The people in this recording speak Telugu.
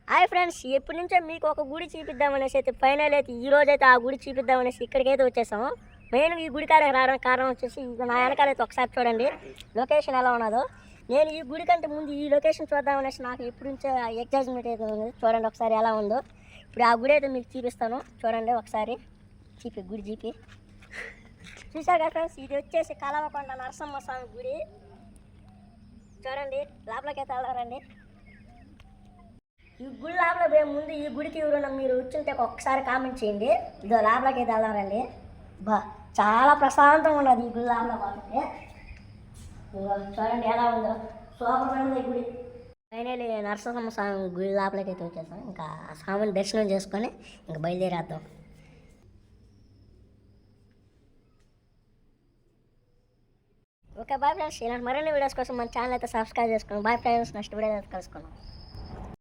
హాయ్ ఫ్రెండ్స్, ఎప్పటి నుంచో మీకు ఒక గుడి చూపిద్దామనేసి అయితే ఫైనల్ అయితే ఈ రోజు అయితే ఆ గుడి చూపిద్దామనేసి ఇక్కడికైతే వచ్చేసాము. మెయిన్ ఈ గుడి కాడకి రావడానికి కారణం వచ్చేసి ఇక నా వెనకాలైతే ఒకసారి చూడండి లొకేషన్ ఎలా ఉన్నదో. నేను ఈ గుడి కంటే ముందు ఈ లొకేషన్ చూద్దామనేసి నాకు ఎప్పటి నుంచో ఎగ్జైట్మెంట్ అయితే ఉంది. చూడండి ఒకసారి ఎలా ఉందో. ఇప్పుడు ఆ గుడి అయితే మీకు చూపిస్తాను, చూడండి ఒకసారి. గుడి జీపి చూసారు కదా ఫ్రెండ్స్, ఇది వచ్చేసి కలవకొండ నరసింహ స్వామి గుడి. చూడండి లోపలికి అయితే వెళ్ళారండి. ఈ గుడి లోపల పోయే ముందు ఈ గుడికి ఎవరైనా మీరు వచ్చింటే ఒక్కసారి కామెంట్ చేయండి. ఇదో లోపలికి అయితే వెళ్దామండి. బా చాలా ప్రశాంతంగా ఉన్నది ఈ గుడి లోపల పోతే. చూడండి ఎలా ఉందో, సూపర్ ఉంది ఈ గుడి. ఫైనల్లీ నరసింహ స్వామి గుడి లోపలికి అయితే వచ్చేసాం. ఇంకా ఆ స్వామిని దర్శనం చేసుకొని ఇంకా బయలుదేరేద్దాం. ఓకే బాయ్ ఫ్రెండ్స్, ఇలాంటి మరిన్ని వీడియోస్ కోసం మన ఛానల్ అయితే సబ్స్క్రైబ్ చేసుకోండి. బాయ్ ఫ్రెండ్స్, నెక్స్ట్ వీడియో అయితే కలుసుకున్నాం.